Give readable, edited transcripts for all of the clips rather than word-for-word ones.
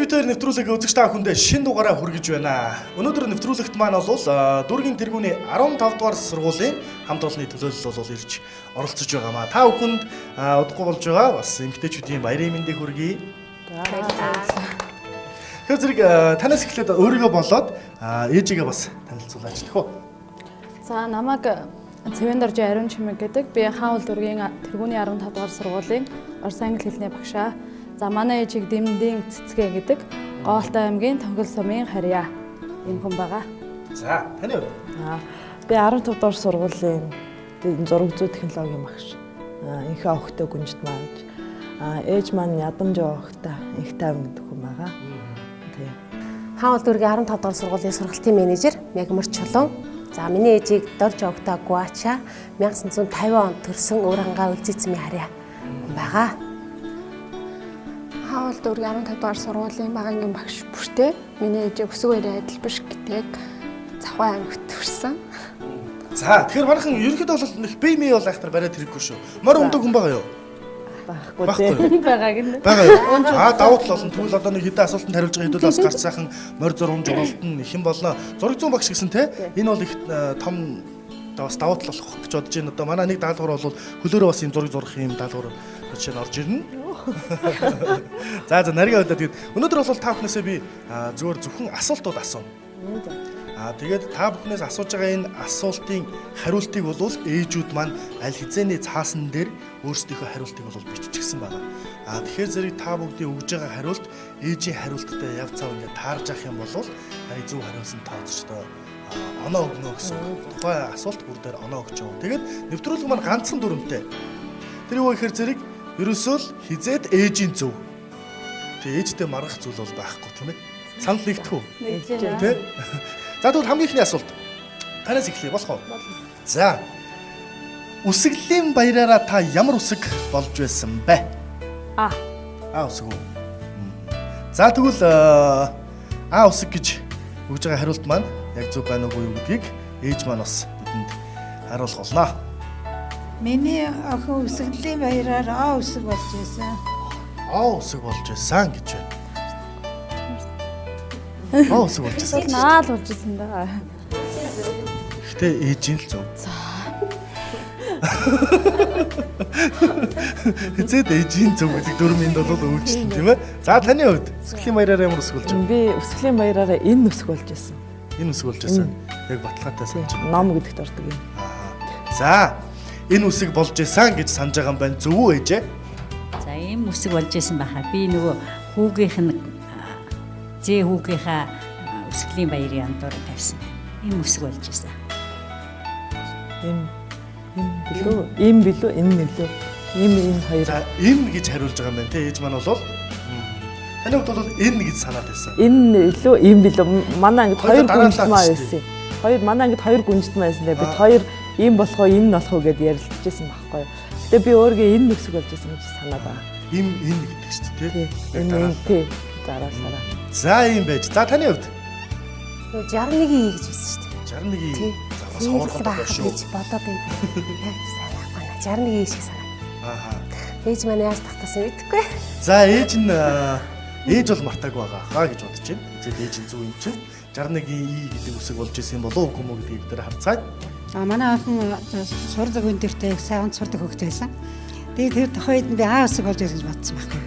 TV2 нэвтрүүлэг үзэгч та бүхэндээ шинэ дугаараа хүргэж байна. Өнөөдөр нэвтрүүлэгт маань бол дүүргийн тэргүүний 15 дугаар сургуулийн хамт олонны төлөөлөл бол ирж оролцож байгаамаа. Та бүхэнд удахгүй болж байгаа бас эмэгтэйчүүдийн баярын мэндийг хүргэе. Тэр зэрэг танаас эхлээд өөрийгөө болоод ээжигээ бас танилцуулаач тэхүү. За намайг Цэвэндорж Ариун Чимэг гэдэг. Би Хаул дүүргийн тэргүүний 15 дугаар сургуулийн Орос англи хэлний багшаа. За манай ээжийг Дэмдийн Цэцгээ гэдэг. Гоолтой аймгийн Тонгол сумын харьяа юм хүн байгаа. За таны хувьд? Би 15 дугаар сургуулийн зураг зүй технологийн багш. Инхээ охтой гүнжит мааж. Ээж маань ядамж охтой их тайван гэдэг хүн байгаа. Тийм. Хаул дүүргийн 15 дугаар сургуулийн сургалтын менежер Мягмар Чулуун. За миний ээжийг Дорж Огта Гуача 1950 онд төрсөн өр хангаа үлзийцмийн харьяа байгаа. Хаул дүүргийн 15 дугаар сургуулийн багангийн багш бүртээ миний ээжийг өсөг үеийн адил биш гэтээг Завхай аймагт төрсэн. За тэгэхээр манайхан ерөнхийдөө бол нэг бие мэй бол айхтар бариад хэрэггүй шүү. Морь өмдөг хүн байгаа юу? Баггүй. Байгаа гэнэ. Байгаа юу? Давуу тал олон тэгвэл одоо нэг хэдэн асуултанд хариулж байгаа хэдүүлээс гарч сайхан морь зурмж уралдан их юм болно. Зураг зүүн багш гэсэн те. Энэ бол их том бас давуу тал болох гэж бодож байна. Одоо манай нэг даалгавар бол хөлөөрөө бас юм зураг зурах юм даалгавар жишээ нь орж ирнэ. За нарийн хувьд тэгээд өнөөдөр бол та бүхнээсээ би зөвхөн асуултууд асууна. Тэгээд та бүхнээс асууж байгаа энэ асуултын хариултыг бол ээжүүд маань аль хэзээний цаасан дээр өөрсдийнхөө хариултыг бол биччихсэн байна. Тэгэхээр зэрэг та бүгдийн өгж байгаа хариулт ээжийн хариулттай яв цав ингээд таарж авах юм бол харин зөв хариулсан тооцоочтой оноо өгнө гэсэн. Тухайн асуулт бүр дээр оноо өгч байгаа. Тэгээд нэвтрүүлэг маань ганцхан дүрмтэй. Тэр юу гэхээр зэрэг ерөөсөө л хизээд ээжийн зөв. Тэгээ ээжтэй маргах зүйл бол байхгүй тийм ээ. Санал нэгтгэв. Тэ? За тэгвэл хамгийн ихний асуулт. Танаас эхлэе болох уу? За. Үсгэлийн баяраараа та ямар үсэг болж байсан бэ? Үсэг үү? За тэгвэл үсэг гэж өгж байгаа хариулт маань яг зөв байна уу юу гэдгийг ээж маань бас бидэнд харуулах болно. Миний охин үсгэлийн баяраар үсэг болж байсан. Үсэг болж байсан гэж байна. Үсэг болж байсан. Наал болж исэн даа. Гэтэ ээжийн л зөв. Хэзээд ээжийн зөв гэдэг дүрмэнд бол өгчтэн тийм ээ. За таны хувьд үсгэлийн баяраар ямар үсэг болж байна? Би үсгэлийн баяраараа энэ үсэг болж байсан. Энэ үсэг болж байсан. Яг баталгаатай санаж байна. Ном гэдэгт ордог юм. За энэ үсэг болж байсан гэж санаж байгаа юм байна. Зөв үү ээжээ? За ийм үсэг болж байсан байхаа. Би нөгөө хүүгийнх нь зээ хүүгийнхаа үсгэлийн баярын андуур тавьсан. Ийм үсэг болж байсан. Ийм билүү энэ нэлээ. Ийм хоёр. За энэ гэж хариулж байгаа юм байна те. Ээж маань бол таны хувьд бол энэ гэж санаад байсан. Энэ илүү ийм билүү. Манай ангид хоёр гүнжтмаа байсан. Манай ангид хоёр гүнжтмаа байсан. Бид хоёр ийм болох уу энэ болох уу гэдээ ярилцчихсан байхгүй юу. Гэтэ би өөргөө энэ үсэг болж байсан гэж санаад байгаа. Энэ гэдэг чинь тий. Энэ тий. Зараа. За ийм байж. За таны хувьд 61 гэж байсан шүү дээ. 61. За бас хоорхон байгаа шүү. Гэж бодоод байна. Сайн байна. 61 шиг санаа. Ээж маань яаж тахтасан мэдэхгүй. За ээж нь ээж бол мартаагүй байгаа гэж бодож байна. Эцэг ээж нь зөв юм чинь 61 гэдэг үсэг болж исэн болов уу юм уу гэдгийг бид нар харцгаая. Манай охин сур зэг өндөртэй сайн сурдаг хөгт байсан. Тэгээд тэр тухайд би үсэг болж ирсэн гэж бодсон байхгүй.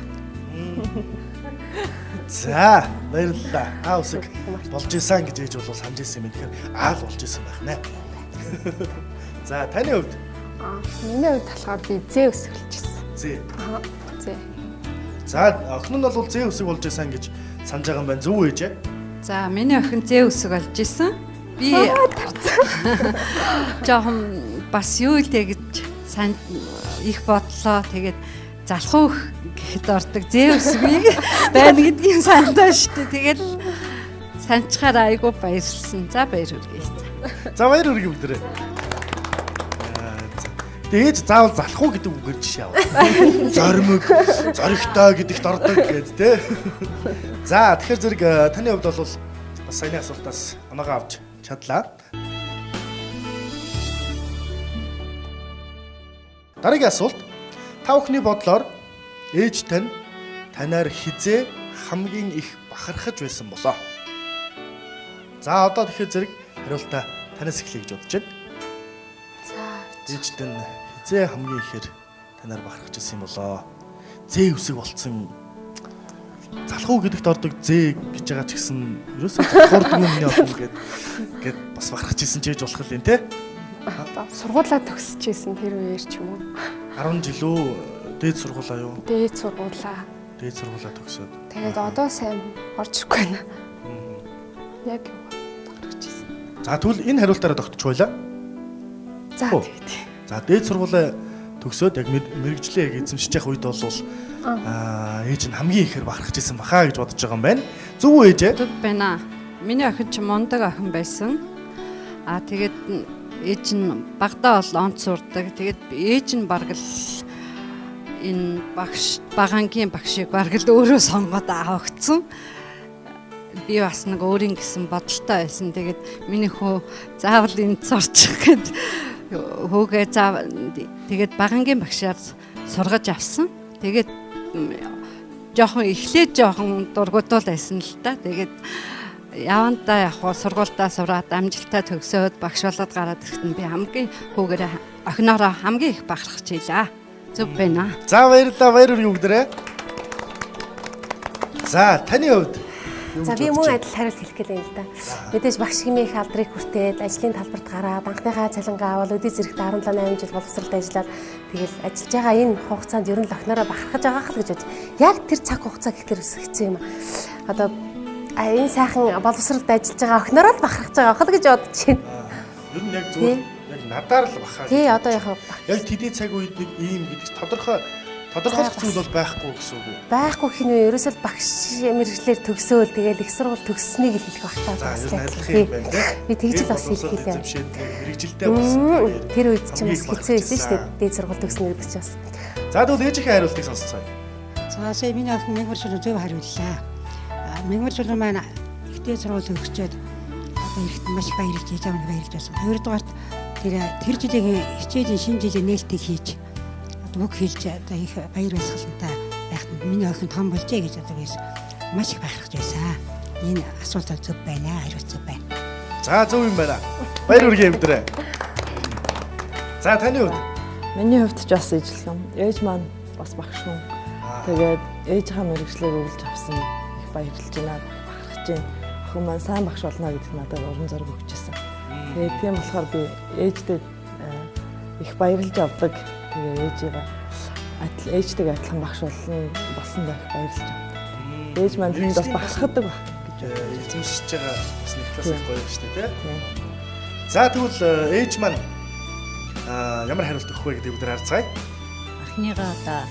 За баярлалаа. Үсэг болж исэн гэж ээж бол санаж ирсэн юм. Тэгэхээр л болж исэн байх нэ. За таны хувьд? Миний хувьд болохоор би зээ үсэг болж ирсэн. Зээ. Зээ. За охин нь бол зээ үсэг болж исэн гэж санаж байгаа юм байна. Зөв үү ээжээ? За миний охин зээ үсэг болж исэн. Би жоохон бас юу л гэж их бодлоо. Тэгээд залхуу гэхэд ордог зээ үсгийг байна гэдгийг сандаа штэ. Тэгээд санчаар айгуу баярлсан. За баяр хүргэе. За баяр хүргэе бүгдээрээ. Тэгээд заавал залхуу гэдэг үгээр жишээ аваа. Зоримог, зоригтой гэдэгт ордог гэд тэ. За тэгэхээр зэрэг таны хувьд бол бас саяны асуултаас оноогоо авч чадлаа. Дараагийн асуулт. Та бүхний бодлоор ээж тань танаар хизээ хамгийн их бахархаж байсан болоо? За одоо тэгэхээр зэрэг хариултаа танаас эхлэе гэж бодож байна. За Ээжтэй нь хизээ хамгийн ихээр танаар бахархаж байсан юм болоо? Зээ үсэг болцсон залхуу гэдэгт ордог зээ гэж байгаа ч гэсэн ерөөсөө хурд өмнө явах гээд бас бахархаж исэн ч гэж болох юм те. Одоо сургуулаа төгсөжсэн тэр үеэр ч юм уу. 10 жил үү дээд сургуулаа юу? Дээд сургуулаа. Дээд сургуулаа төгсөөд. Тэгээд одоо сайн орж ирэхгүй байна. Яг гарчихсан. За тэгвэл энэ хариултаараа тогтчих байлаа. За тэгээд. За дээд сургуулаа төгсөөд яг мэрэгжлээ яг эзэмшиж явах үед бол ээж нь хамгийн ихээр бахархаж исэн бахаа гэж бодож байгаа юм байна. Зөв үү ээжээ? Зөв байна. Миний охин ч мундаг охин байсан. Тэгээд ээж нь багтаа бол онц сурдаг. Тэгээд ээж нь бараг л энэ багангийн багшийг бараг л өөрөө сонгоод авагдсан. Би бас нэг өөрийн гэсэн бодолтой байсан. Тэгээд миний хөө заавал энд сурчих гэд хөөгээ тэгээд багангийн багшаар сургаж авсан. Тэгээд эхлээд жоохон дургуутуул байсан л та. Тэгээд явандаа яг сургуультаа сураад амжилтаа төгсөөд багш болоод гараад ирэхэд би хамгийн хүүгээрээ охиноороо хамгийн их бахархаж ийлаа. Зөв байна. За баярлалаа. Баяр үргээ бүгдээрээ. За таны хувьд За би мөн адил хариулт хэлэх гэлээ л да. Мэдээж багш хэмээн их алдрыг хүртээд ажлын талбарт гараад анхныхаа цалингаа аваад өдөө зэрэгт 17-8 жил боловсролд ажиллаад тэгэл ажиллаж байгаа энэ хугацаанд ер нь л охинороо бахархаж байгаа хэл гэж бод. Яг тэр цаг хугацаа гэхлээр хэцүү юм. Одоо энэ сайхан боловсролд ажиллаж байгаа охинороо л бахархаж байгаа хэл гэж бодож байна. Ер нь яг зүгээр яг надаар л бахаа. Тий одоо яг тэдний цаг үед нэг ийм гэдэг тодорхойлох зүйл бол байхгүй гэсэн үг үү? Байхгүй хин үү ерөөсөө багш мэрэгчлэр төгсөөл тэгэл их сургууль төгсснийг л хэлэх багтаа. За ер нь адилхан юм байна тий. Би тэгж л бас хэлхийлээ. Мэрэгжилтэй болсон. Тэр үед ч бас хэцүү байсан шүү дээ. Дээд сургууль төгснө гэдэг ч бас. За тэгвэл ээжийнхээ хариултыг сонсцгоё. За сая миний охин мэгмар шүлэг зөв хариуллаа. Мэгмар шүлэг маань их дээд сургууль төгсчөөд одоо ирэхэд маш их баярлж ээж аав нь баярлж байсан. Хоёрдугаарт тэр жилийн хичээлийн шинэ жилийн нээлтийг хийж үг хэлж одоо их баяр баясгалантай байхад миний охин том болжээ гэж одоо биш маш их бахархаж байсан. Энэ асуулт зөв байна, хариулт зөв байна. За зөв юм байна. Баяр үргээ өвдрээ. За таны хувьд? Миний хувьд ч бас ижлэхэн. Ээж маань бас багш хүн. Тэгээд ээжийнхээ мэрэгчлэр өгүүлж авсан их баярлж байна. Бахархаж байна. Охин маань сайн багш болно гэдэгт надад урам зориг өгчээсэн. Тэгээд тийм болохоор би ээжтэй их баярлж авдаг. Тэгээ ээжтэйг адилхан багш болсон байх баярлж байна. Ээж маань тэнд бас багсахдаг баг гэж эзэмшиж байгаа бас нэг талаас их гоё шүү дээ тий. За тэгвэл ээж маань ямар хариулт өгөх вэ гэдэг бүгд харцгаая. Анхныгаа одоо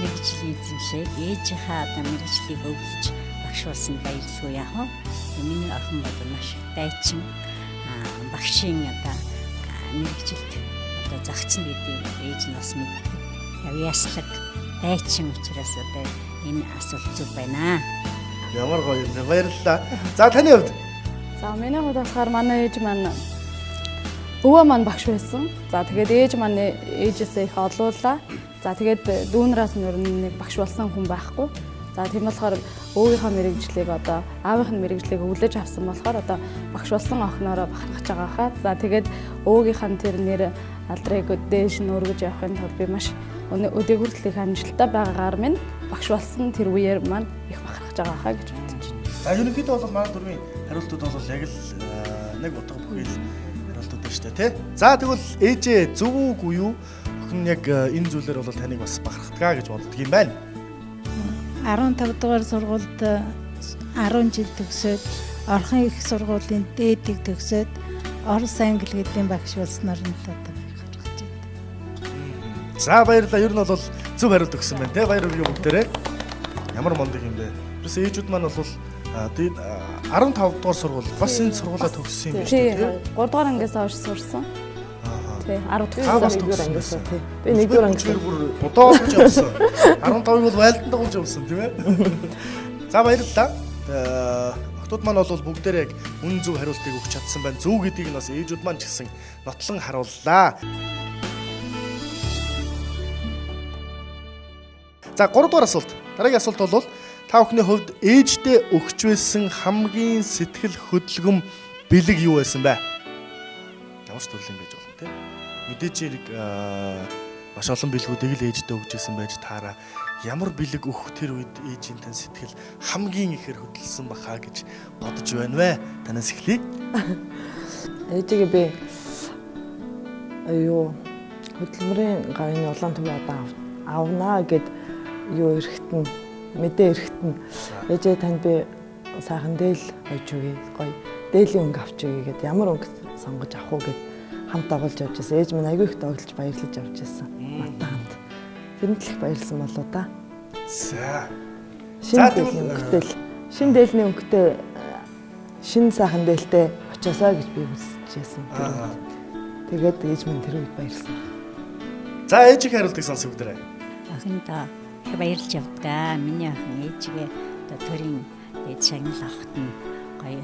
мэрэгжлийн эзэмшээд ээжийнхээ одоо мэрэгжлийг өвлөж багш болсон баярлалгүй яах вэ? Миний охин бол маш дайчин багшийн одоо мэрэгжилд загцсан гэдэг ээж нь бас мэддэг. Яслаг дайчин учраас одоо энэ асуулт зөв байна. Ямар гоё юм бэ? Баярлалаа. За таны хувьд? За миний хувьд болохоор манай ээж маань өвөө маань багш байсан. За тэгээд ээж маань ээжээсээ их олуулаа. За тэгээд дүүнраас нь нэг багш болсон хүн байхгүй. За тийм болохоор өвгийнхөө мэрэгжлийг одоо аавынх нь мэрэгжлийг өвлөж авсан болохоор одоо багш болсон охиноороо бахархаж байгаа хаа. За тэгээд өвгийнх нь тэр нэр алдрыг дээш нь өргөж явахын тулд би маш өдөөгөртөл их амжилттай байгаагаар минь багш болсон тэр үеэр маань их бахархаж байгаа хаа гэж бодож байна. За ерөнхийдөө бол манай дөрвийн хариултууд бол яг л нэг утга бүхэл хариултууд байна шүү дээ тий. За тэгвэл ээжээ зөв үгүй юу? Охин яг энэ зүйлээр бол таныг бас бахархдаг гэж боддог юм байна. 15 дугаар сургуульд 10 жил төгсөөд орхон их сургуулийн дээдийг төгсөөд Орос англи гэдгийн багш болсноор нь одоо бахархаж байна. За баярлалаа. Ер нь бол зөв хариулт өгсөн байна те. Баяр үргээ бүгдээрээ. Ямар мундаг юм бэ? Тэрс ээжүүд маань бол 15 дугаар сургууль бас энэ сургуулаа төгссөн юм байна шүү дээ. 3 дугаар ангиас хойш сурсан. Тий, 10 дугаар ангиас тий. Би 1 дугаар ангиас бүр бодоолж явсан. 15-ыг бол байлдан дагуулж явсан тийм ээ. За баярлалаа. Охтууд маань бол бүгдээр яг үн зөв хариултыг өгч чадсан байна. Зөв гэдгийг нь бас ээжүүд маань ч гэсэн нотлон харууллаа. За 3 дугаар асуулт. Дараагийн асуулт бол Та бүхний хувьд ээждээ өгч байсан хамгийн сэтгэл хөдлөм бэлэг юу байсан бэ? Ямар ч төрлийн байж болно тийм. Мэдээж хэрэг маш олон бэлгүүдийг л ээждээ өгч байсан байж таараа ямар бэлэг өгөх тэр үед ээжийн тань сэтгэл хамгийн ихээр хөдөлсөн бахаа гэж бодож байна вэ? Танаас эхлэе. Ээжигээ би хөдөлмөрийн гарын улаан төв одоо авнаа гэд эрэхтэн мэдээ эрэхтэн ээжээ танд би сайхан дээл ойж өгье гоё дээлийн өнгө авч өгье гэд ямар өнгө сонгож авах уу гэд хамт оголж явж байсан. Ээж минь аягүй их тоглож баярлаж явж байсан. Матаанд. Тэрэнд л их баярлсан болоо да. За. Шин дээлийн өнгөтэй шин сайхан дээлтэй очиосаа гэж би хүсэж байсан. Тэгээд ээж минь тэр үед баярлсан. За ээжийг хариултыг сонсох үгдэрэй. Ахинда их баярлж явдгаа. Миний охин ээжигээ одоо төрийн ээж шагнал авахт нь гоё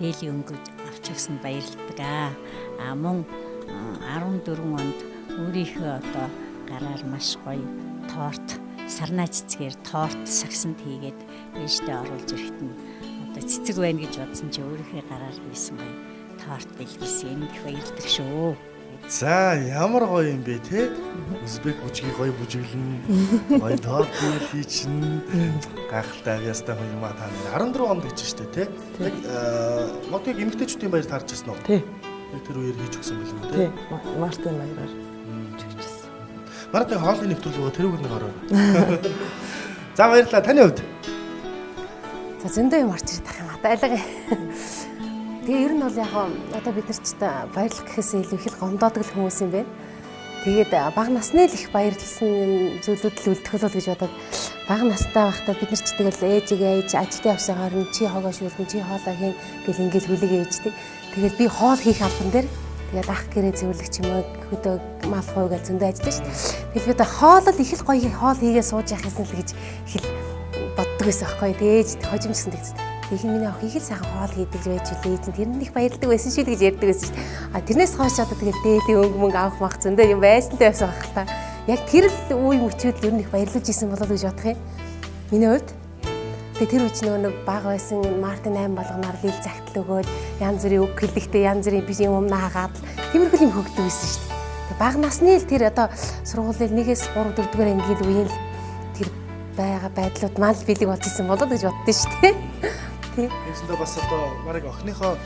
дээлийн өнгө авч өгсөн баярлдаг. Мөн 14 онд өөрийнхөө одоо гараар маш гоё торт сарнаа цэцгээр торт сагсанд хийгээд ээжтэй оруулж ирэхэд нь одоо цэцэг байна гэж бодсон чи өөрийнхөө гараар хийсэн гоё торт бэлгэлсэн их баярлдаг шүү. За ямар гоё юм бэ те? Узбек бүжгийг гоё бүжиглэн гоё торт хийчихнэ. Гайхалтай авьяастай хүн юм та нар 14 онд гэж штэ те. Яг модыг эмгтээчүүдийн баяр таарч ирсэн үү? Тий. Яг тэр үеэр хийж өгсөн билүү те? Тий. Мартин баяраар чигчсэн. Маргатай хоолны нэвтрүүлгээ тэрүүг нэг ороо. За баярлалаа. Таны хувьд? За зөндөө юм орж ирэх юм аа. Айлга. Тэгээ ер нь бол яг одоо бид нар ч баярлах гэхээсээ илүү их гомдоодаг л хүмүүс юм байна. Тэгээд бага насны л их баярлсан зүйлүүд л үлдэх гэж бодоод бага настай байхдаа бид нар ч тэгэл ээжигээ ээж ажилтны явсагаар нь чи хоогоо шүүлэн чи хоолоо хийн гэл ингээл хүлээгээ ээждэг. Тэгээд би хоол хийх албан дээр тэгээд ах гэрээ зөвлөх ч юм уу хөдөө мал хуу гэж зөндөө ажиллаж шít. Тэгэл бид хоолол их л гоё хоол хийгээ сууж явах юмсан л гэж их боддог байсан аахгүй. Тэгээд хожимчсан тэгсэн. Их миний ах их л сайхан хоол хийдэг байж үлээ. Тэр нь их баярлдаг байсан шүү гэж ярьдаг байсан шүү. Тэрнээс хойш одоо тэгэл дээлийн өнгө мөнгө авах мах зөндөө юм байсантай байсан байх та. Яг тэр л үе мөчүүд ер нь их баярлаж исэн болоо гэж бодох юм. Миний хувьд. Тэгээ тэр үеч нэг бага байсан Мартин 8 болгоноор лил загтал өгөөд янз бүрийн үг хэлэхдээ янз бүрийн биш юм наагаад тиймэрхүү юм хөгдөг байсан шүү. Тэгээ бага насны л тэр одоо сургуулийн 1-ээс 3 4-р ангийн үеийн тэр байгаа байдлууд мал бэлэг болж исэн болоо гэж боддоо шүү. Эцэндээ бас одоо барыг охиныхоо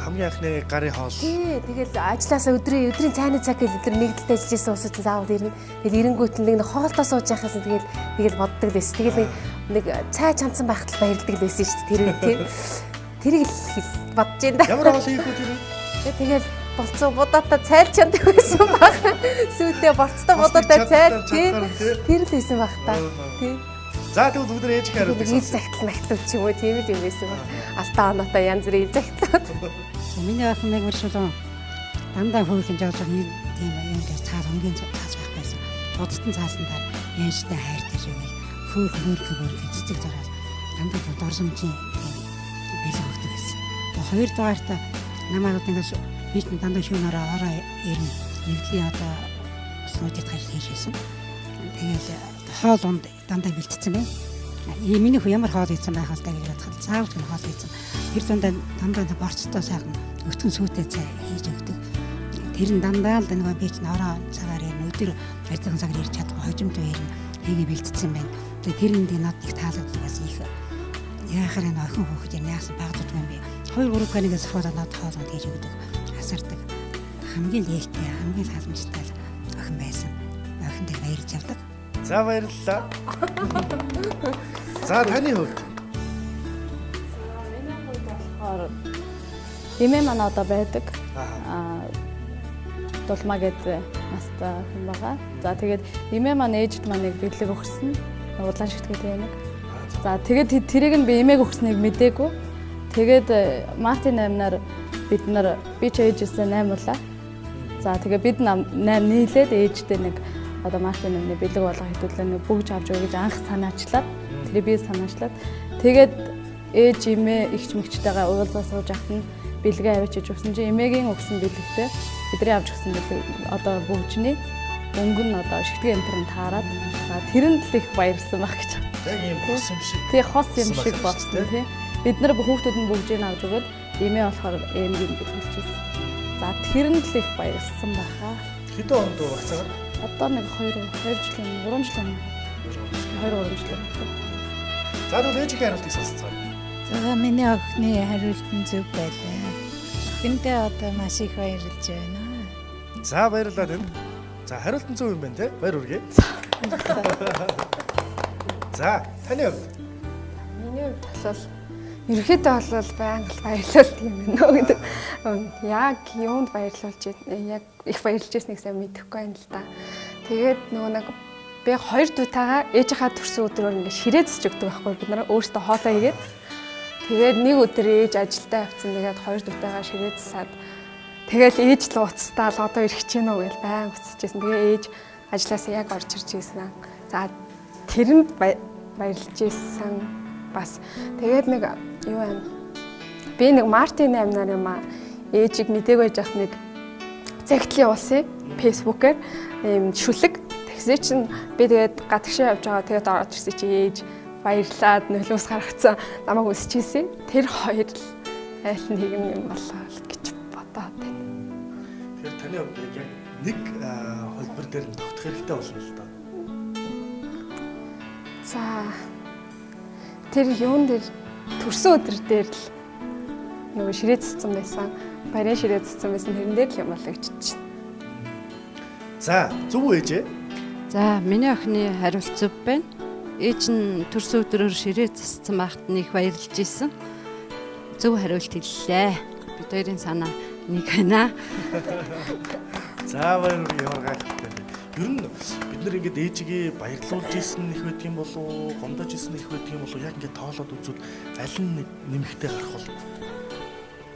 хамгийн анхны гарын хоол. Тий, тэгэл ажилласаа өдрийн цайны цаг гэл өдөр нэгдэлтэй ажиллаж байсан уусаж заавал ирнэ. Тэгэл эренгүүт нэг хоолтой сууж яхаас тэгэл боддог лээс. Тэгэл нэг цай чамцсан байхад л баярлдаг лээсэн шүү дээ. Тэр үед тий. Тэрийг л бодож байна да. Ямар хоол хийх вэ тэр? Тэгэл болцоо будаатай цайлч яндаг байсан баг. Сүйдээ болцтой будаатай цайл тий. Тэр л байсан баг та. Тий. За тэгвэл бүгд ээж хариулдаг. Ил загтал махтал ч юм уу тийм л юм байсан баг. Алтаа оноотой янз бүрийн ил загтал. Миний охин нэг өршөлөө дандаа хөөхөн жааж байгаа тийм юм гэж цаас өнгийн цаас байх байсан. Бодтон цаасандаа ээжтэй хайртай шигээл хөөх цэцэг зараад дандаа дорсомжийн бэлэг өгдөг байсан. Тэгээд хоёрдугаарта намайг ингэж би ч дандаа шүүнээрээ ороо ирнэ. Нэгдлийн одоо снуудад хийжсэн. Тэгээд хоол унд дандаа бэлтцсэн байна. Миний хүү ямар хоол хийсэн байх вэ гэж бодоход цаавч хоол хийсэн. Тэр дандаа борцтой сайхан өтгөн сүйтэй цай хийж өгдөг. Тэр нь дандаа л нэг би ч ороо цагаар ирнэ. Өдөр ажлын цагаар ирж чадахгүй хожимтой ирнэ. Хийгээ бэлтцсэн байна. Тэгээд тэр нь надад их таалагдсан их яахаар энэ охин хөөхд яасан багтдаг юм бэ. 2-3 хоногоос хойш надад хоол хийж өгдөг. Асардаг. Хамгийн лээлтэй, хамгийн халамжтай охин байсан. Охиндээ баярлж явдаг. За баярлалаа. За таны хувьд? Миний хувьд болохоор эмээ маань одоо байдаг. Дулмаа гэдэг настай хүн байгаа. За тэгээд эмээ маань ээжд маныг бэлэг өгсөн. Удлаан шигтгэдэг юм. За тэгээд тэрийг нь би эмээг өгснийг мэдээгүй. Тэгээд Мартин 8-наар би ч ээжээсээ 8 улаа. За тэгээд бид 8 нийлээд ээжтэй нэг одоо Мартин 8-ны бэлэг болгох хэдүүлээ нэг бүгж авч өгье гэж анх санаачлаад тэр би санаачлаад тэгээд ээж эмээ ихч мэгчтэйгээ уулзаа сууж ахтан бэлгээ авчиж өгсөн чи эмээгийн өгсөн бэлэгтэй бидний авч өгсөн бэлэг одоо бүгжний өнгө нь одоо шигтгэн энтерн таарад тэр нь л их баярсан байх гэж байна. Яг ийм хос юм шиг. Тий хос юм шиг болсон тий. Бид нар хүүхдүүд нь бүгжийг авч өгöd эмээ болохоор эмгийн бэлгэлжсэн. За тэр нь л их баярлсан байхаа. Хэдэн онд вакцинаар? Одоо нэг 2 жилийн 3 жилийн 2-3 жилийн. За тэгвэл ээжийн хариултыг сонсцгоо. За миний охины хариулт нь зөв байлаа. Охиндээ одоо маш их баярлж байна. За баярлалаа тэнд. За хариулт нь зөв юм байна те. Баяр хүргэе. За таны хувьд? Миний хувьд бол ерөөхдөө бол байнга баярлалт юм байна гэдэг. Яг юунд баярлуулж яг их баярлж ясныг сайн мэдэхгүй байна л да. Тэгээд нөгөө нэг би 2 дуутайгаа ээжийнхаа төрсөн өдрөөр ингээд ширээцж өгдөг байхгүй бид нар өөрсдөө хоолоо хийгээд тэгээд нэг өдөр ээж ажилдаа авцсан тэгээд 2 дуутайгаа ширээцсаад тэгэл ээж л уцтаал одоо ирэх гэж байна уу гэж байн уцчихсэн. Тэгээ ээж ажилласаа яг орж ирж ирсэн. За тэрэнд баярлж ирсэн бас тэгээд нэг юу байна. Би нэг Мартин 8 нар юм аа ээжийг мдэггүй яах нэг загтлын уулсыг фэйсбүүкээр ийм шүлэг тэгсээ чинь би тэгээд гадагшаа явж байгаа тэгээд орж ирсэн чи ээж баярлаад нөлөөс гаргацсан намайг үсчихсэн. Тэр хоёр л айл нь хийгэн юм болоо гэж бодоод байна. Тэгэхээр таны хувьд яг нэг холбор дээр нь тогтох хэрэгтэй болно л доо. За тэр юун дээр төрсөн өдөр дээр л нөгөө ширээцсэн байсан. Баярын ширээцсэн байсан тэрэн дээр л юм болоо гэж чинь. За зөв үү ээжээ? За миний охины хариулт зөв байна. Ээж нь төрсөн өдрөөр ширээ зассан байхад нь их баярлж исэн. Зөв хариулт хэллээ. Бид хоёрын санаа нэг байна. За баяр ямар гайхалтай. Ер нь бид нар ингээд ээжигээ баярлуулж исэн их байдаг юм болов уу, гомдож исэн их байдаг юм болов уу? Яг ингээд тоолоод үзвэл аль нь нэмэгтэй гарах бол?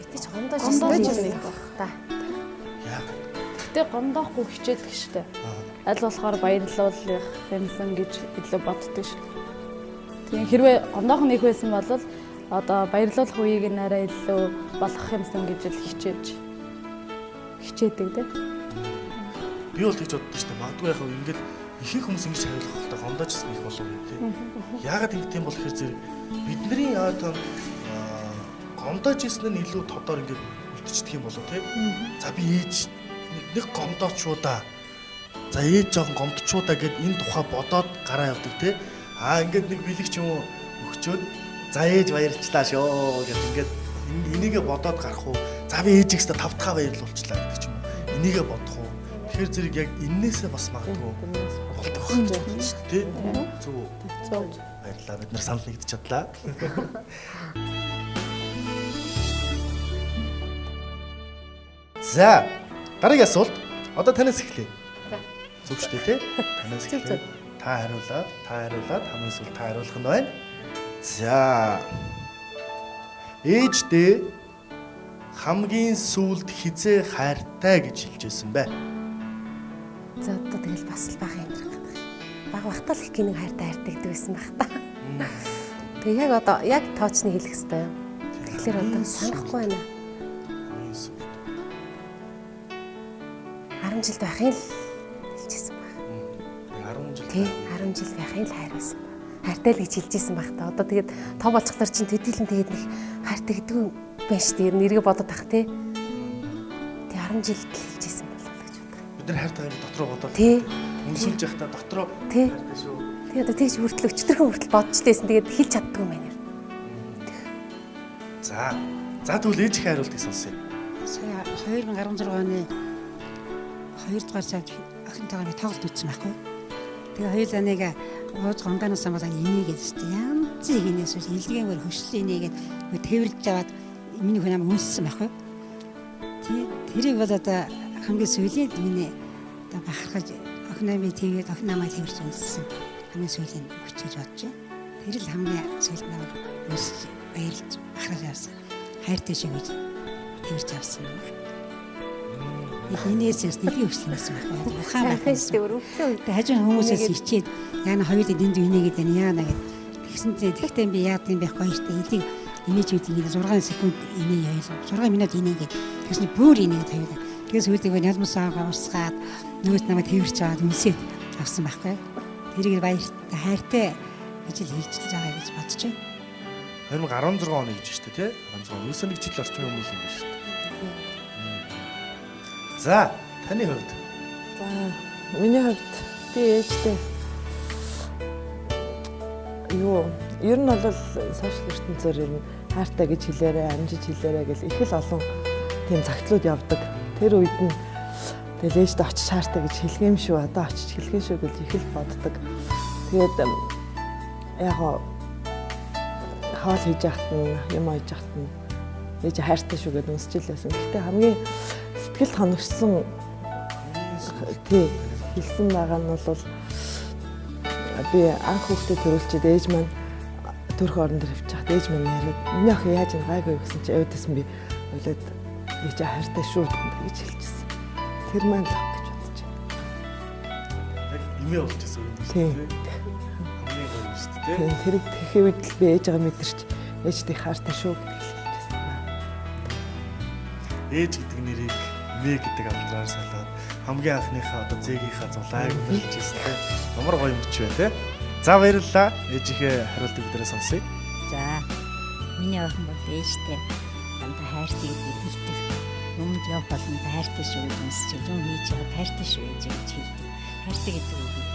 Мэдээж гомдож исэн юм байна та. Яа. Гэтэ гомдоохгүй хичээдэг штэ. Аль болохоор баярлуулах юмсан гэж илүү боддог ш. Тийм хэрвээ гомдоохон их байсан бол одоо баярлуулах үеийг нь арай илүү болгох юмсан гэж л хичээдэг те. Би бол тэгж боддог шүү дээ. Магадгүй яг ингээд ихэнх хүмүүс ингэж хариулах хэрэгтэй гомдож ирсэн их болов уу тийм. Яагаад ингэ тийм болох хэрэг бидний одоо гомдож ирсэн нь илүү тодор ингээд үлдчихдэг юм болов тийм. За би ээж нэг гомдоочудаа. За ээж жоохон гомдчуудаа гэд энэ тухай бодоод гараа явдаг тийм. Ингээд нэг бэлэг ч юм уу өгчөөд за ээж баярлчлаа шөө гэд ингээд энийгээ бодоод гарах уу. За би ээжийгсээ 5 дахь баярлуулчлаа гэдэг ч юм уу. Энийгээ бодох уу. Тэгэхээр зэрэг яг энээсээ бас магадгүй болдог юм шүү дээ. Зөв. Баярлалаа. Бид нар санал нэгдэж чадлаа. За дараагийн асуулт. Одоо танаас эхлэе. Зөв шүү дээ тий. Танаас эхлэе. Та хариулаад хамгийн сүүл та хариулах нь байна. За. Ээждээ хамгийн сүүлд хизээ хайртай гэж хэлжсэн бай. За одоо тэгэл бас л бага юм байна. Бага бахтал их гинэг хайртай гэдэг байсан баг та. Тэгээ яг одоо яг тоочны хэлэх хэвээр. Тэгэхээр одоо санахгүй байна. 10 жил байхын л хэлжсэн баг. 10 жил. Тий, 10 жил байхын л хайрсан баг. Хайртай л гэж хэлжсэн баг та. Одоо тэгээд том болчихлоор чинь төдийлэн тэгээд нэг хайртай гэдэг юм байна шүү дээ. Нэргээ бодоод тах тий. Тий 10 жил хэлжсэн болов гэж бодлоо. Бид нар хайртай дотроо бодоод. Тий. Үнсүүлж явахдаа дотроо хайртай шүү. Тий одоо тэгж хүртэл өчтөрхөн хүртэл бодчихлээсэн. Тэгээд хэлж чаддгүй юм байна. За тэгвэл ээжийн хариултыг сонсъё. Сая 2016 оны 2 дугаар сард охинтойгоо би тоглолт үзсэн байхгүй. Тэгээ хоёулаа нэг ууз гомдоноос амгалаа инээгээд шүү дээ. Янз инээс илгээнгээр хөшлөө инээгээд тэрвэрлж аваад миний хүн ам үнссэн байхгүй. Тэрийг бол одоо хамгийн сүүлийн миний одоо бахархаж охиноо би тэгээд охиноо тэрвэрч үнссэн. Хамгийн сүүлийн хүчиж бодож. Тэр л хамгийн сүүлд намайг үнсэж баярлж бахархаж явсан. Хайртай шиг гэж тэрвэрч авсан юм. Инээс нэгийг өгсөн байна. Ухаан байх шүү дээ. Өрөвлөө. Тэгээ хажуу хүмүүсээс ичээд яа на хоёулаа дэнд инээгээд байна яана гэд. Тэгсэн чинь тэгтээ би яад юм байхгүй шүү дээ. Энийг инээж үгүй 6 секунд инээ яасан. 6 минут инээгээд тэгсний бүр инээд хоёулаа. Тэгээс үүдийг ялмсаагаа усгаад нөгөөс намайг тэрвэрч аваад үнсээд авсан байхгүй. Тэрийг баяртай хайртай ажил хийж байгаа гэж бодож байна. 2016 оны гэж шүү дээ, тий? 16 9 жил орчим өмнө юм байна шүү дээ. За, таны хувьд? За, миний хувьд би ээжтэй ер нь бол сошиал ертөнцөөр ер нь хайртай гэж хэлээрээ, амжиж хэлээрээ гэл их л олон тийм цагтлууд явдаг. Тэр үед нь тэгэл ээжтэй очиж хайртай гэж хэлгэм шүү, одоо очиж хэлгэн шүү гэж их л боддог. Тэгээд яг хаал хийж яхад нь, юм ойж яхад нь ээж хайртай шүү гэдээ үнсчихлээсэн. Гэхдээ хамгийн сэтгэл хоногсон тий хэлсэн байгаа нь бол би анх хүүхдээ төрүүлчихэд ээж маань төрх орон дээр хөвчих. Ээж маань яриад миний ах яаж ин гайгүй гэсэн чи өөдөөсөн би болоод ээж хайртай шүү гэж хэлчихсэн. Тэр маань л гэж бодож байна. Яг имээ болчихсон юм шүү дээ. Хамгийн гоё юм шүү дээ. Тийм тэр тэгэхээ үед л би ээж байгаа мэдэрч ээжтэй хайртай шүү гэж хэлчихсэн. Ээж гэдэг нэрийг имээ гэдэг алдраар салаад хамгийн анхныхаа одоо зээгийнхаа зулайг үлдэж ирсэн тийм. Ямар гоё юм ч бай тээ. За баярлалаа. Ээжийнхээ хариултыг биднээс сонсъё. За. Миний охин бол ээжтэй дандаа хайртай гэдгийг хэлдэг. Өмнөд явах боломжтой хайртай шүү гэж үнсэж, юм хийж байгаа хайртай шүү гэж хэлдэг. Хайртай гэдэг үгийг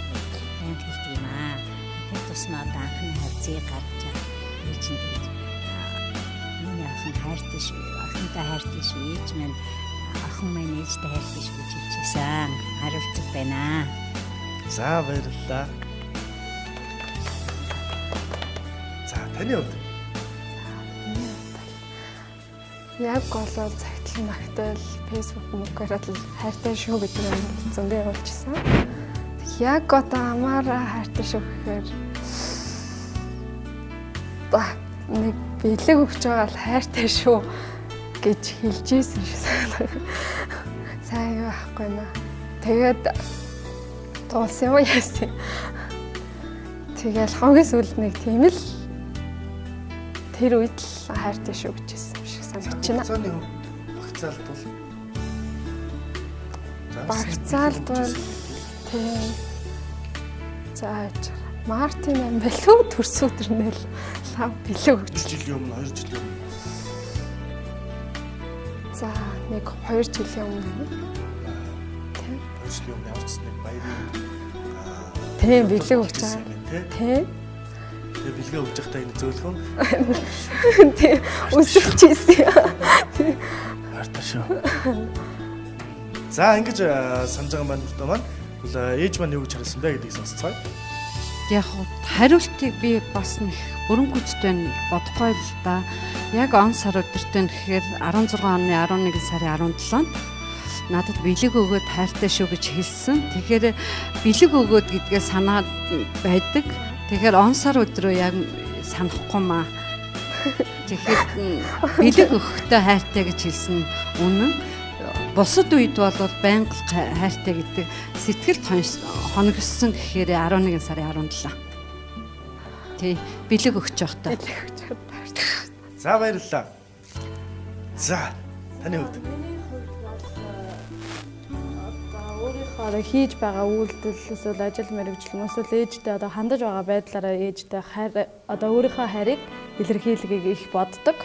байнга хэлдэг юм аа. Тэр тусмаа анхны хавцыг гаргаж ээж нь тэгж миний охин хайртай шүү. Охинтой хайртай шүү. Ээж маань охин маань ээжтэй хайртай шүү гэж хэлчихсэн. Хариулцаг байна. За баярлалаа. За таны хувьд? Яг голол цагтлан магтаал Facebook мөгөөрөө л хайртай шүү гэдэг юм зөндөө явуулчихсан. Яг одоо амаараа хайртай шүү гэхээр нэг бэлэг өгч байгаа л хайртай шүү гэж хэлж ийсэн шиг санагдав. Сайн юу ахгүй наа. Тэгээд дууссан юм яасан. Тэгэл хогийн сүлд нэг тийм л тэр үед л хайртай шүү гэжсэн юм шиг санагдчихна. Цааны хувьд багцаалт бол тийм. За Мартин ам байлуу төрс өдрнэл лав бэлэг өгч. жилийн өмнө 2 жилийн өмнө. За нэг 2 жилийн өмнө. Тийм. 2 жилийн өмнө явуулсан нэг баярын тийм бэлэг өгч байгаа. Тийм. Тэгээ бэлгээ өгч байхдаа энэ зөөлхөн. Тийм. Үсэлж ийсэн. Тийм. Хайртай шүү. За ингэж санаж байгаа маань хүртээ маань бол ээж маань юу гэж хариулсан бэ гэдгийг сонсцгоё. Яг хариултыг би бас нэг бүрэн гүйцэд байна бодохгүй л да. Яг он сар өдөртөө гэхээр 16 оны 11 сарын 17-нд надад бэлэг өгөөд хайртай шүү гэж хэлсэн. Тэгэхээр бэлэг өгөөд гэдгээ санаад байдаг. Тэгэхээр он сар өдрөө яг санахгүй маа. Тэгэхээр бэлэг өгөхдөө хайртай гэж хэлсэн үнэн. Бусад үед бол байнга хайртай гэдэг сэтгэл хоногссон гэхээр 11 сарын 17. Тий, бэлэг өгч явахдаа. За баярлалаа. За таны хувьд? Өөрийнхөө хийж байгаа үйлдэл эсвэл ажил мэргэжил эсвэл ээжтэй одоо хандаж байгаа байдлаараа ээжтэй хайр одоо өөрийнхөө хайрыг илэрхийлгийг их боддог.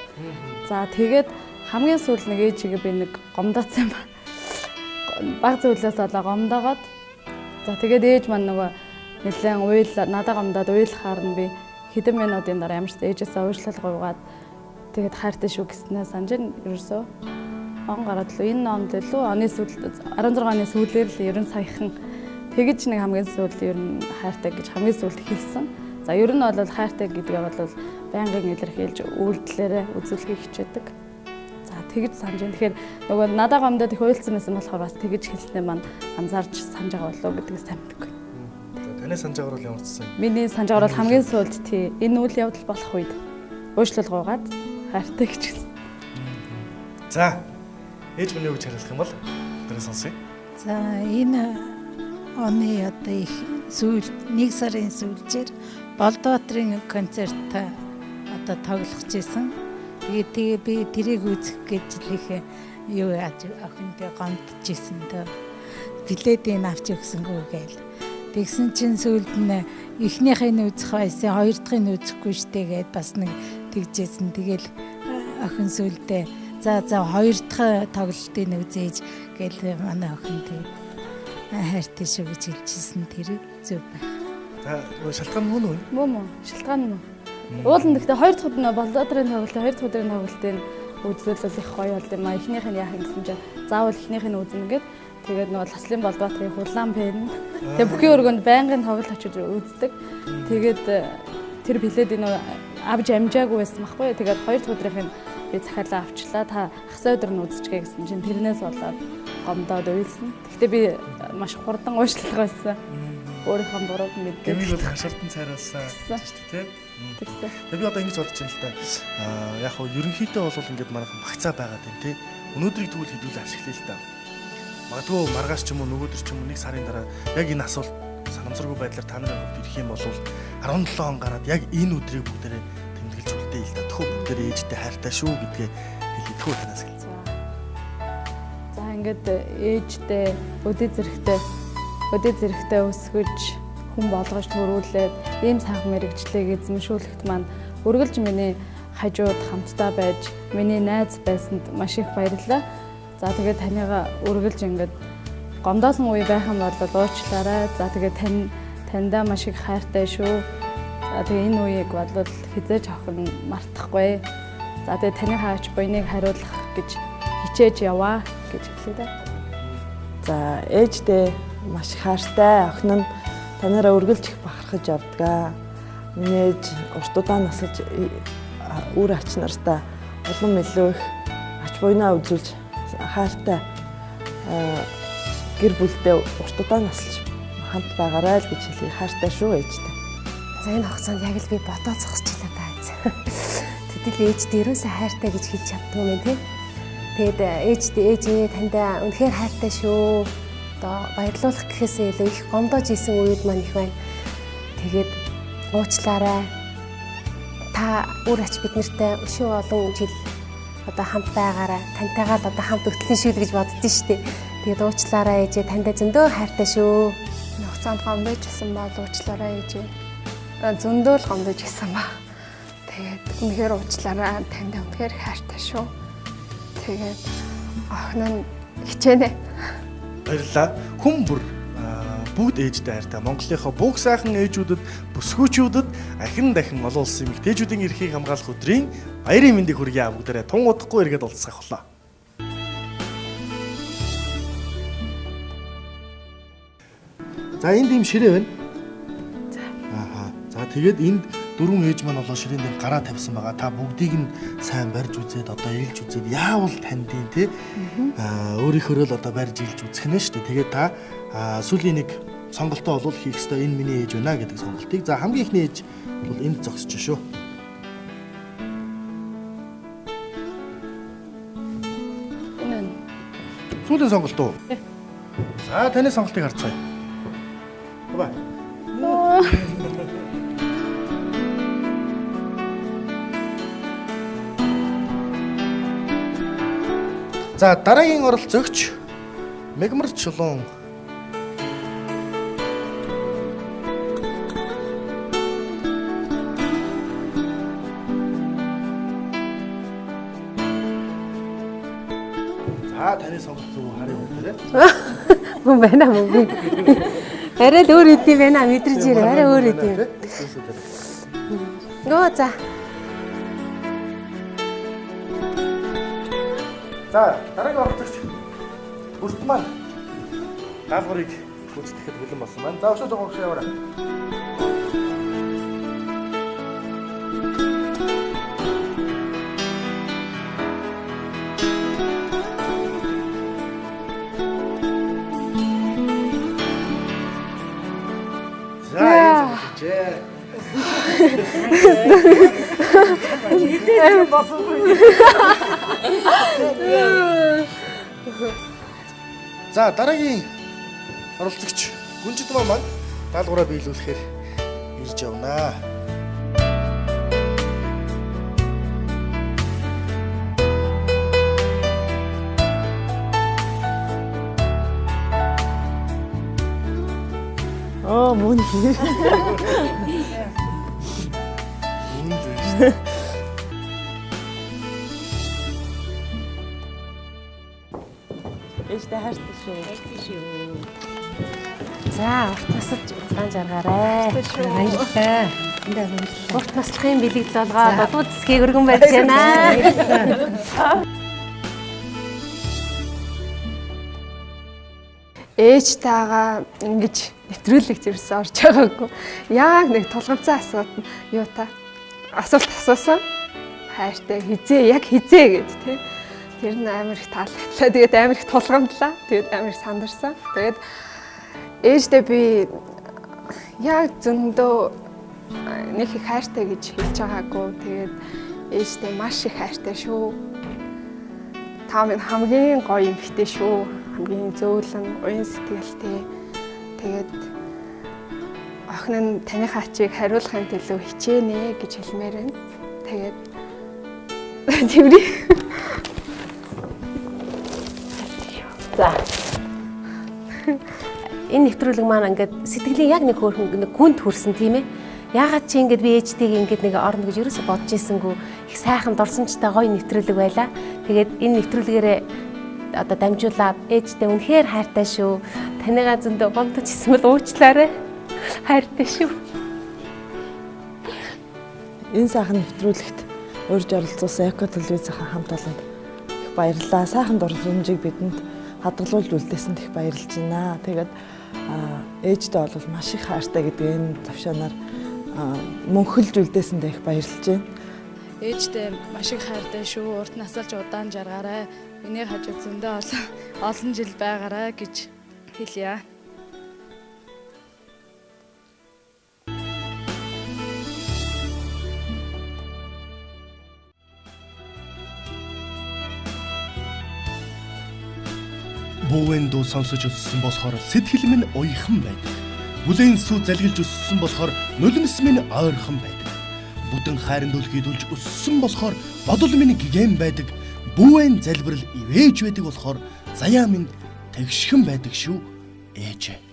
За тэгээд хамгийн сүүл нэг ээжигээ би нэг гомдоцсон юм. Баг зүйлээс олоо гомдоогоод за тэгээд ээж маань нөгөө нэлээд уйл надад гомдоод уйлахаар нь би хэдэн минутын дараа ямарч ээжээсээ уушлал гуйгаад тэгээд хайртай шүү гэснээр санаж ерөөсөө он гараад л энэ онд илүү оны сүүлд 16 оны сүүлээр л ерөн саяхан тэгэж нэг хамгийн сүүлд ер нь хайртай гэж хамгийн сүүлд хэлсэн. За ер нь бол хайртай гэдгээ бол байнгын илэрхийлж үйлдэлээрээ үзүүлэхийг хичээдэг. За тэгэж санаж байна. Тэгэхээр нөгөө надад гомдоод их уйлсан байсан болохоор бас тэгэж хэлснээр маань анзаарч санаж байгаа болов уу гэдгээс тамдаггүй. Таны санаж байгаагаар бол ямар ч зүйл. Миний санаж байгаагаар бол хамгийн сүүлд тий энэ үйл явдал болох үед уушлал гуйгаад хайртай гэж хэлсэн. За ээж минь юу гэж хариулах юм бол тэрийг сонсъё. За энэ оны одоо их сүүл 1 сарын сүүлчээр Болдбаатрын концерт одоо тоглох гэсэн. Тэгээ би тэрийг үзэх гэж лихээ юу яаж охинтой гомдчихсэн дөө. Билетийг авч өгсөнгүү гээл. Тэгсэн чинь сүүлд нь эхнийхээ нь үзэх байсан, хоёр дахьыг нь үзэхгүй штэ гэд бас нэг тэгжсэн. Тэгэл охин сүүлдээ за хоёр дахь тоглолтыг үзээж гэл манай охин тэг хайртай шүү гэж хэлчихсэн. Тэр зөв байх. За шалтгаан мөн үү? Мөн шалтгаан нь. Уулын гэхдээ хоёр дахь удаа болоодрын тоглолт, хоёр дахь удаа тоглолтын үзүүлэл их гоё болд юм а. Эхнийх нь яах юм гэсэн чинь заавал эхнийх нь үзнэ гэд тэгээд нөгөө Ласлын Болбаатрын хулаан пэн. Тэгээд бүхий өргөнд байнгын тоглолт очиж үздэг. Тэгээд тэр билет энэ авч амжаагүй байсан байхгүй. Тэгээд хоёр дахь өдрийнх нь би захиалаа авчлаа. Та хасаа өдөр нь үзчихье гэсэн чинь тэрнээс болоод гомдоод уйлсан. Гэхдээ би маш хурдан уушлах байсан. Өөрийнхөө бурууг мэддэг. Гэмиг бол хашаалтан цайруулсан шүү дээ, тий. Тэгээд би одоо ингэж бодож байна л да. Яг хөө ерөнхийдөө бол ингээд манайхан багцаа байгаад байна, тий. Өнөөдрийг тэгвэл хэдүүл ашиглая л да. Магадгүй маргааш ч юм уу нөгөөдөр ч юм уу нэг сарын дараа яг энэ асуулт санамсаргүй байдлаар та нарын хувьд ирэх юм бол 17 он гараад яг энэ өдрийг бүгдээрээ тэмдэглэж үлдээ л да. Тхөө бүгдээрээ ээжтэй хайртай шүү гэдгээ хэлээ. Тхөө танаас хэл. За ингээд ээжтэй өдөө зэрэгтэй өсгөж хүн болгож төрүүлээд ийм сайхан мэрэгчлийг эзэмшүүлэхэд маань үргэлж миний хажууд хамтдаа байж миний найз байсанд маш их баярлалаа. За тэгээд танийгаа үргэлж ингээд гомдоосон үе байх юм бол уучлаарай. За тэгээд таньдаа маш их хайртай шүү. За тэгээд энэ үеийг бол хизээж охин мартахгүй. За тэгээд танийхаа ач буйныг хариулах гэж хичээж яваа гэж хэлээ да. За ээжтэй маш хайртай охин нь танараа үргэлж их бахархаж явдаг. Миний ээж урт удаан насалж үр ач нартай улам илүү их ач буйнаа үзүүлж хайртай гэр бүлдээ урт удаан насалж хамт байгаарай л гэж хэлээ. Хайртай шүү ээжтэй. За энэ хугацаанд яг л би бодоо зогсчихлаа даа. Тэтэл ээжтэй ерөөсөө хайртай гэж хэлж чаддгүй юм тий. Тэгэд ээжээ таньдаа үнэхээр хайртай шүү. Одоо баярлуулах гэхээсээ илүү их гомдоож исэн үед маань их байна. Тэгээд уучлаарай. Та үр ач бид нартай өшөө олон жил одоо хамт байгаарай. Тантайгаа л одоо хамт өгтлэн шүү гэж боддөө штеп. Тэгээд уучлаарай ээжээ таньдаа зөндөө хайртай шүү. Энэ хугацаанд гомдож исэн бол уучлаарай ээжээ. Зөндөө л гомдож исэн ба. Тэгээд үнэхээр уучлаарай. Таньдаа үнэхээр хайртай шүү. Тэгээд охин нь хичээнэ. Баярлалаа. Хүн бүр бүгд ээжтэй хайртай. Монголынхоо бүх сайхан ээжүүдэд, бүсгүүчүүдэд ахин дахин олон улсын эмэгтэйчүүдийн эрхийг хамгаалах өдрийн баярын мэндийг хүргье. Бүгдээрээ тун удахгүй эргээд уулзах боллоо. За энд ийм ширээ байна. За тэгээд энд дөрвөн ээж маань болоо ширээнд гараа тавьсан байгаа. Та бүгдийг нь сайн барьж үзээд одоо илж үзээд яавал тандин те өөрийнхөө л одоо барьж илж үзэх нэ шүү дээ. Тэгээд та сүүлийн нэг сонголтоо бол хийх ёстой. Энэ миний ээж байна гэдэг сонголтыг. За хамгийн ихний ээж бол энд зогсож шүү. Энэ Сүүлийн сонголт уу? За таны сонголтыг харцгаая. Бай. За дараагийн оролцогч Мегмар Чулуун. За таны сонголт зүг харъя бүгдээ. Мөн байна мөн. Арай л өөр үгүй байна мэдрэж ирээ. Арай өөр үгүй. Гоо за. За дараагийн оролцогч Бүрт маань даалгаврыг гүйцэтгэхэд бэлэн болсон байна. За өшөө жоо яваарай. За энэ зөвчээ. Идэх болоогүй. За дараагийн оролцогч Гүнжид маань даалгавраа биелүүлэхээр ирж явнаа. Оо мөн л. Ээжтэй хайртай шүү. За, урт насалж удаан жаргаарай. Баярлалаа. Урт наслахын бэлэгдэл болгоод одууд цэсгийг өргөн барьж байна. Ээжтэйгээ ингэж нэвтрүүлэгч ерөөсөө орж байгаагүй. Яг нэг тулгамцсан асуулт асуусан. Хайртай хизээ яг хизээ гэж тий. Тэр нь амар их таалагдлаа. Тэгээд амар их тулгамдлаа. Тэгээд амар их сандарсан. Тэгээд ээжтэй би яг зөндөө нэг их хайртай гэж хэлж байгаагүй. Тэгээд ээжтэй маш их хайртай шүү. Та минь хамгийн гоё эмэгтэй шүү. Хамгийн зөөлөн, уян сэтгэлтэй. Тэгээд охин нь таныхаа ачийг хариулахын төлөө хичээнэ гэж хэлмээр байна. Тэгээд тэрийг за. Энэ нэвтрүүлэг маань ингээд сэтгэлийн яг нэг гүнд хүрсэн тийм ээ. Яагаад чи ингээд би ээжтэйг ингээд нэг орно гэж ерөөсө бодож ийсэнгүү их сайхан дурсамжтай гоё нэвтрүүлэг байлаа. Тэгээд энэ нэвтрүүлгээрээ одоо дамжуулаад ээжтэй үнэхээр хайртай шүү. Таныгаа зөндөө гомдож ирсэн бол уучлаарай. Хайртай шүү. Энэ сайхан нэвтрүүлэгт урьж оролцуулсан Эко телевизийн хамт олонд их баярлалаа. Сайхан дурсамжийг бидэнд хадгалуулж үлдээсэнд их баярлж байна. Тэгээд ээжтэй бол маш их хайртай гэдэг энэ завшаанаар мөнхөлж үлдээсэндээ их баярлж байна. Ээжтэй маш их хайртай шүү. Урт насалж удаан жаргаарай. Миний хажууд зөндөө олон жил байгаарай гэж хэлье. Бүүвэн дуу сонсож өссөн болохоор сэтгэл минь уйхан байдаг. Бүлээн сүү залгилж өссөн болохоор нулимс минь ойрхон байдаг. Бүдэн хайранд үлгийдүүлж өссөн болохоор бодол минь гэгэн байдаг. Бүүвэн залбирал ивэж байдаг болохоор заяа минь тэгшхэн байдаг шүү ээжээ.